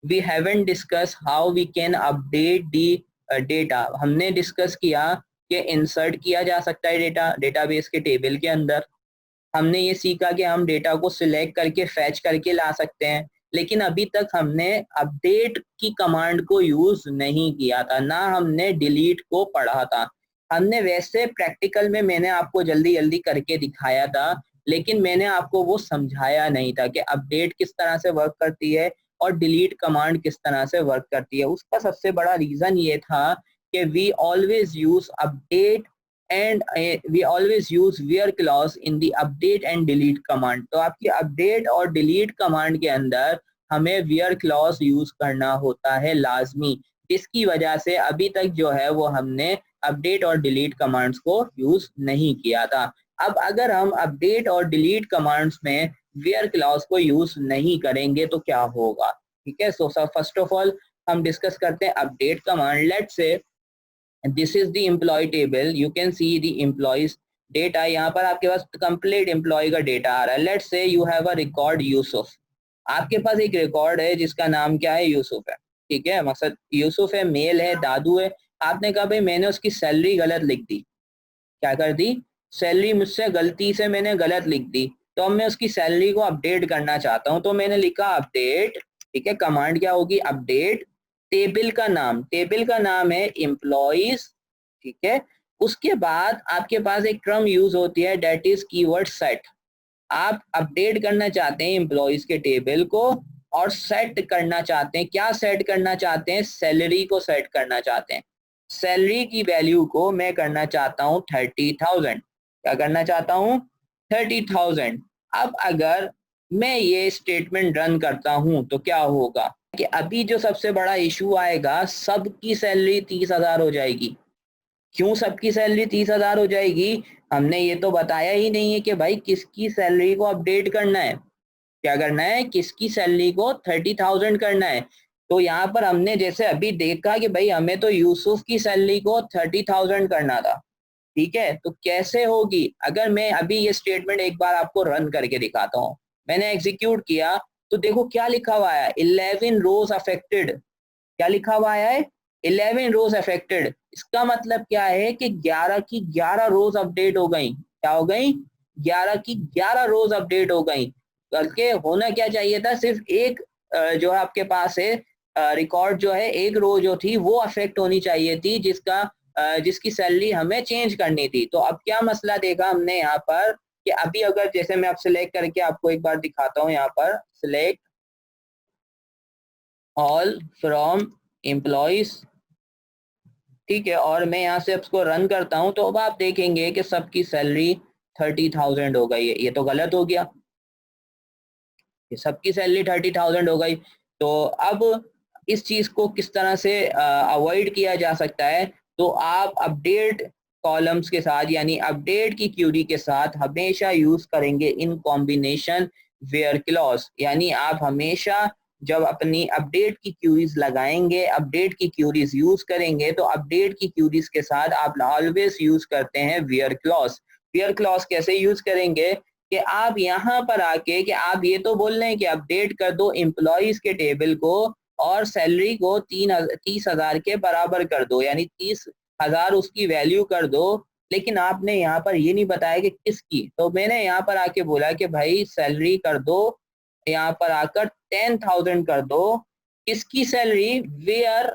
We haven't discuss how we can update the data. हमने discuss किया कि insert किया जा सकता है डेटा डेटाबेस के टेबल के अंदर। हमने ये सीखा कि हम डेटा को सिलेक्ट करके फैच करके ला सकते हैं, लेकिन अभी तक हमने अपडेट की कमांड को यूज नहीं किया था, ना हमने डिलीट को पढ़ा था। हमने वैसे प्रैक्टिकल में मैंने आपको जल्दी जल्दी करके दिखाया था, लेकिन मैंने आपको वो समझाया नहीं था कि अपडेट किस तरह से वर्क करती है और डिलीट कमांड किस तरह से वर्क करती है। उसका सबसे बड़ा रीजन ये था कि we always use update and we always use where clause in the update and delete command. तो आपकी अपडेट और डिलीट कमांड के अंदर हमें वेयर क्लॉज यूज करना होता है लाजमी, जिसकी वजह से अभी तक जो है वो हमने अपडेट और डिलीट कमांड्स को यूज नहीं किया था। अब अगर हम अपडेट और डिलीट कमांड्स में वेयर क्लॉज को यूज नहीं करेंगे तो क्या होगा? ठीक है, सो फर्स्ट ऑफ ऑल हम डिस्कस करते हैं update command. Let's say this is the employee table, you can see the employees data. यहाँ पर आपके पास कंप्लीट एम्प्लॉय का डेटा आ रहा है। Let's say you have a record Yusuf. आपके पास एक रिकॉर्ड है जिसका नाम क्या है? यूसुफ है। ठीक है, मकसद यूसुफ है, मेल है, दादू है। आपने कहा भाई मैंने उसकी सैलरी गलत लिख दी। क्या कर दी? सैलरी मुझसे गलती से मैंने गलत लिख दी, तो अब मैं उसकी सैलरी को अपडेट करना चाहता हूँ। तो मैंने लिखा अपडेट। ठीक है, कमांड क्या होगी? अपडेट टेबल का नाम है एम्प्लॉइज। ठीक है, उसके बाद आपके पास एक टर्म यूज होती है दैट इज कीवर्ड सेट। आप अपडेट करना चाहते हैं एम्प्लॉइज के टेबल को और सेट करना चाहते हैं। क्या सेट करना चाहते हैं? सैलरी को सेट करना चाहते हैं। सैलरी की वैल्यू को मैं करना चाहता हूँ 30,000। क्या करना चाहता हूँ? 30,000। अब अगर मैं ये स्टेटमेंट रन करता हूँ तो क्या होगा कि अभी जो सबसे बड़ा इशू आएगा, सबकी सैलरी 30,000 हो जाएगी। क्यों सबकी सैलरी 30,000 हो जाएगी? हमने ये तो बताया ही नहीं है कि भाई किसकी सैलरी को अपडेट करना है। क्या करना है? किसकी सैलरी को 30,000 करना है। तो यहाँ पर हमने जैसे अभी देखा कि भाई हमें तो यूसुफ की सैलरी को 30,000 करना था। ठीक है, तो कैसे होगी? अगर मैं अभी ये स्टेटमेंट एक बार आपको रन करके दिखाता हूँ। मैंने एग्जीक्यूट किया तो देखो क्या लिखा हुआ है, 11 रोज अफेक्टेड। क्या लिखा हुआ है? 11 रोज अफेक्टेड। इसका मतलब क्या है कि 11 की 11 रोज अपडेट हो गई। क्या हो गई? 11 की 11 रोज अपडेट हो गई। बल्कि होना क्या चाहिए था? सिर्फ एक जो है आपके पास है रिकॉर्ड जो है, एक रो जो थी वो अफेक्ट होनी चाहिए थी, जिसकी सैलरी हमें चेंज करनी थी। तो अब क्या मसला देखा हमने यहाँ पर कि अभी अगर जैसे मैं अब सिलेक्ट करके आपको एक बार दिखाता हूँ, यहाँ पर सिलेक्ट ऑल फ्रॉम एम्प्लॉइज। ठीक है, और मैं यहाँ से इसको रन करता हूँ तो अब आप देखेंगे कि सबकी सैलरी 30,000 हो गई है। ये तो गलत हो गया, ये सबकी सैलरी 30,000 हो गई। तो अब इस चीज को किस तरह से अवॉइड किया जा सकता है? तो आप अपडेट कॉलम्स के साथ यानी अपडेट की क्यूरी के साथ हमेशा यूज करेंगे इन कॉम्बिनेशन वेयर क्लॉज। यानी आप हमेशा जब अपनी अपडेट की क्यूरीज लगाएंगे, अपडेट की क्यूरीज यूज करेंगे, तो अपडेट की क्यूरीज के साथ आप ऑलवेज यूज करते हैं वेयर क्लॉज। वेयर क्लॉज कैसे यूज करेंगे कि आप यहाँ पर आके कि आप ये तो बोल रहे हैं कि अपडेट कर दो एम्प्लॉइज के टेबल को और सैलरी को 30,000 के बराबर कर दो, यानी 30,000 उसकी वैल्यू कर दो। लेकिन आपने यहाँ पर ये नहीं बताया कि किसकी। तो मैंने यहाँ पर आके बोला कि भाई सैलरी कर दो, यहाँ पर आकर 10,000 कर दो। किसकी salary? Where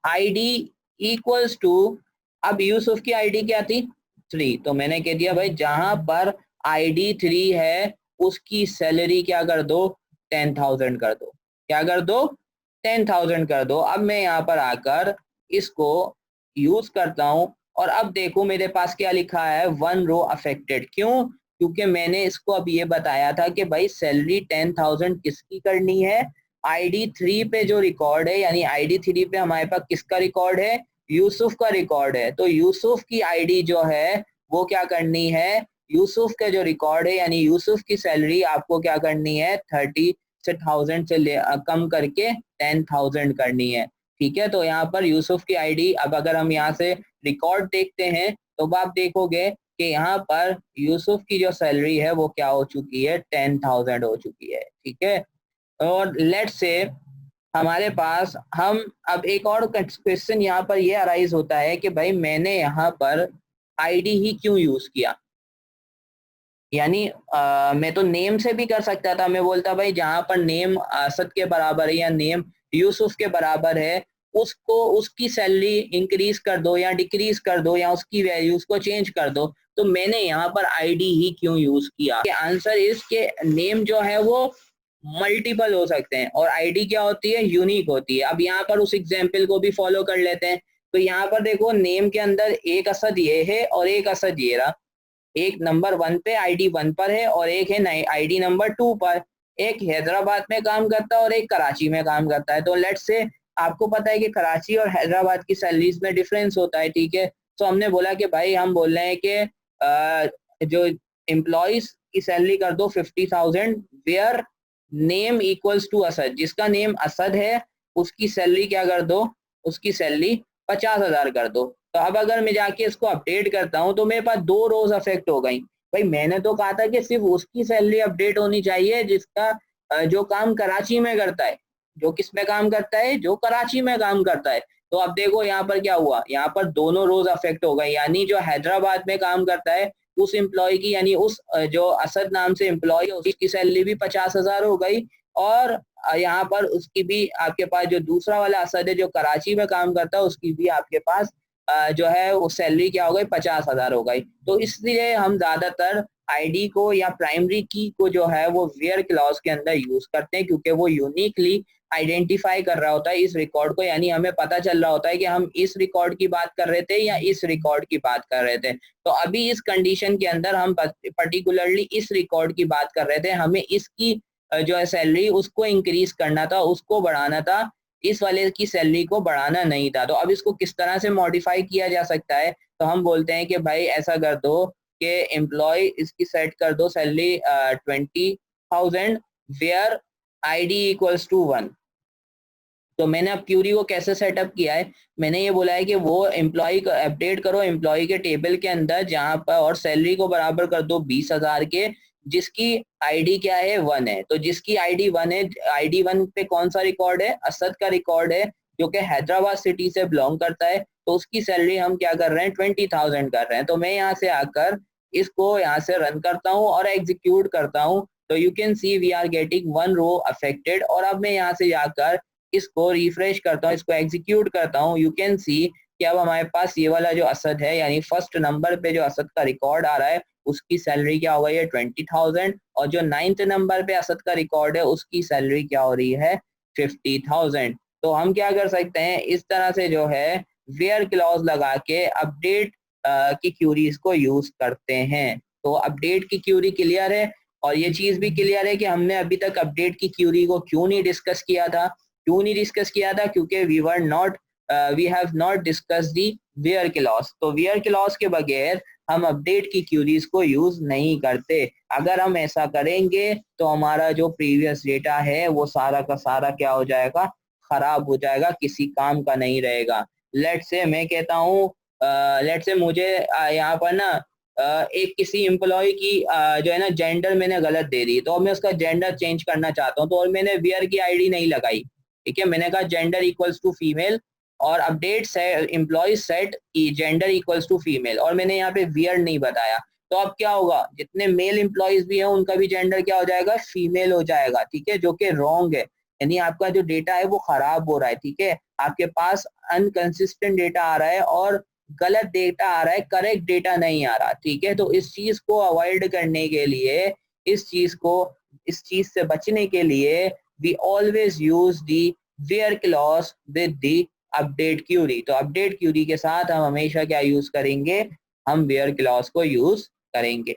ID equals to, अब यूसुफ की आईडी क्या थी? 3। तो मैंने कह दिया भाई जहां पर आईडी 3 है उसकी सैलरी क्या कर दो? 10,000 कर दो। क्या कर दो? 10,000 कर दो। अब मैं यहाँ पर आकर इसको यूज करता हूँ और अब देखो मेरे पास क्या लिखा है, 1 रो अफेक्टेड। क्यों? क्योंकि मैंने इसको अब ये बताया था कि भाई सैलरी 10,000 किसकी करनी है? आईडी 3 पे जो रिकॉर्ड है, यानी आईडी 3 पे हमारे पास किसका रिकॉर्ड है? यूसुफ का रिकॉर्ड है। तो यूसुफ की आईडी जो है वो क्या करनी है? यूसुफ का जो रिकॉर्ड है यानी यूसुफ की सैलरी आपको क्या करनी है? 30,000 से कम करके 10,000 करनी है। ठीक है, तो यहाँ पर यूसुफ की आईडी, अब अगर हम यहाँ से रिकॉर्ड देखते हैं तो आप देखोगे कि यहाँ पर यूसुफ की जो सैलरी है वो क्या हो चुकी है? 10,000 हो चुकी है। ठीक है, और लेट्स से हमारे पास हम अब एक और क्वेश्चन यहाँ पर ये अराइज होता है कि भाई मैंने यहाँ पर आईडी ही क्यों यूज किया। यानी मैं तो नेम से भी कर सकता था, मैं बोलता भाई जहाँ पर नेम असद के बराबर है या नेम यूसुफ के बराबर है, उसको उसकी सैलरी इंक्रीज कर दो या डिक्रीज कर दो या उसकी वैल्यूज को चेंज कर दो। तो मैंने यहाँ पर आईडी ही क्यों यूज किया? आंसर इज के नेम जो है वो मल्टीपल हो सकते हैं और आईडी क्या होती है, यूनिक होती है। अब यहाँ पर उस एग्जाम्पल को भी फॉलो कर लेते हैं। तो यहाँ पर देखो नेम के अंदर एक असद ये है और एक असद ये रहा। एक नंबर 1 पे आईडी 1 पर है और एक है आईडी नंबर 2 पर। एक हैदराबाद में काम करता है और एक कराची में काम करता है। तो लेट्स से आपको पता है कि कराची और हैदराबाद की सैलरीज में डिफरेंस होता है, ठीक है। तो हमने बोला कि भाई हम बोल रहे हैं कि जो एम्प्लॉयज की सैलरी कर दो 50,000 where name equals to Asad. जिसका नेम असद है उसकी सैलरी क्या कर दो, उसकी सैलरी 50,000 कर दो। तो अब अगर मैं जाके इसको अपडेट करता हूँ तो मेरे पास 2 रोज अफेक्ट हो गई। भाई मैंने तो कहा था कि सिर्फ उसकी सैलरी अपडेट होनी चाहिए जिसका जो काम कराची में करता है। जो किस में काम करता है, जो कराची में काम करता है। तो अब देखो यहाँ पर क्या हुआ, यहाँ पर दोनों रोज अफेक्ट हो गए। यानी जो हैदराबाद में काम करता है उस एम्प्लॉय की, यानी उस जो असद नाम से एम्प्लॉय है उसकी सैलरी भी 50,000 हो गई। और यहाँ पर उसकी भी आपके पास जो दूसरा वाला असद है जो कराची में काम करता है उसकी भी आपके पास जो है वो सैलरी क्या हो गई, 50,000 हो गई। तो इसलिए हम ज्यादातर आईडी को या प्राइमरी की को जो है वो वेयर क्लॉज के अंदर यूज करते हैं, क्योंकि वो यूनिकली आइडेंटिफाई कर रहा होता है इस रिकॉर्ड को। यानी हमें पता चल रहा होता है कि हम इस रिकॉर्ड की बात कर रहे थे या इस रिकॉर्ड की बात कर रहे थे। तो अभी इस कंडीशन के अंदर हम पर्टिकुलरली इस रिकॉर्ड की बात कर रहे थे। हमें इसकी जो है सैलरी उसको इंक्रीज करना था, उसको बढ़ाना था, इस वाले की सैलरी को बढ़ाना नहीं था। तो अब इसको किस तरह से मॉडिफाई किया जा सकता है? तो हम बोलते हैं कि भाई ऐसा कर दो कि एम्प्लॉय इसकी सेट कर दो salary 20,000 where ID equals to 1। तो मैंने अब क्यूरी को कैसे सेटअप किया है, मैंने ये बोला है कि वो एम्प्लॉय को अपडेट करो एम्प्लॉय के टेबल के अंदर जहां पर, और सैलरी को बराबर कर दो 20,000 के, जिसकी आईडी क्या है 1 है। तो जिसकी आईडी 1 है, आईडी 1 पे कौन सा रिकॉर्ड है, असद का रिकॉर्ड है जो कि हैदराबाद सिटी से बिलोंग करता है। तो उसकी सैलरी हम क्या कर रहे हैं, 20,000 कर रहे हैं। तो मैं यहाँ से आकर इसको यहाँ से रन करता हूँ और एग्जीक्यूट करता हूँ। तो you can see we are getting 1 row affected. और अब मैं यहाँ से जाकर इसको रिफ्रेश करता हूँ, इसको एग्जीक्यूट करता हूँ। यू कैन सी कि अब हमारे पास ये वाला जो असद है, यानी फर्स्ट नंबर पे जो असद का रिकॉर्ड आ रहा है उसकी सैलरी क्या हो गई है 20,000, और जो 9th नंबर पे असद का रिकॉर्ड है उसकी सैलरी क्या हो रही है 50,000। तो हम क्या कर सकते हैं, इस तरह से जो है वेयर क्लॉज लगा के अपडेट की क्यूरीज को यूज करते हैं। तो अपडेट की क्यूरी क्लियर है। और ये चीज भी क्लियर है कि हमने अभी तक अपडेट की क्यूरी को क्यों नहीं डिस्कस किया था। क्यों नहीं डिस्कस किया था? क्योंकि we have not discuss the where clause. तो वेयर क्लॉज के बगैर हम अपडेट की क्यूरीज को यूज नहीं करते। अगर हम ऐसा करेंगे तो हमारा जो प्रीवियस डेटा है वो सारा का सारा क्या हो जाएगा, खराब हो जाएगा, किसी काम का नहीं रहेगा। लेट से मैं कहता हूँ, लेट से मुझे यहाँ पर ना एक किसी एम्प्लॉय की जो है ना जेंडर मैंने गलत दे दी, तो मैं उसका जेंडर चेंज करना चाहता हूँ। तो और मैंने वेयर की आईडी नहीं लगाई, ठीक है, मैंने कहा जेंडर इक्वल्स टू फीमेल और update employee set gender equals to female, और मैंने यहाँ पे वियर नहीं बताया। तो अब क्या होगा, जितने मेल एम्प्लॉयज भी हैं उनका भी जेंडर क्या हो जाएगा, फीमेल हो जाएगा, ठीक है, जो कि रॉन्ग है। यानी आपका जो डेटा है वो खराब हो रहा है, ठीक है, आपके पास अनकंसिस्टेंट डेटा आ रहा है और गलत डेटा आ रहा है, करेक्ट डेटा नहीं आ रहा, ठीक है। तो इस चीज को अवॉइड करने के लिए, इस चीज से बचने के लिए we always use the where clause with the update query। तो अपडेट क्यूरी के साथ हम हमेशा क्या यूज करेंगे, हम where clause को यूज करेंगे।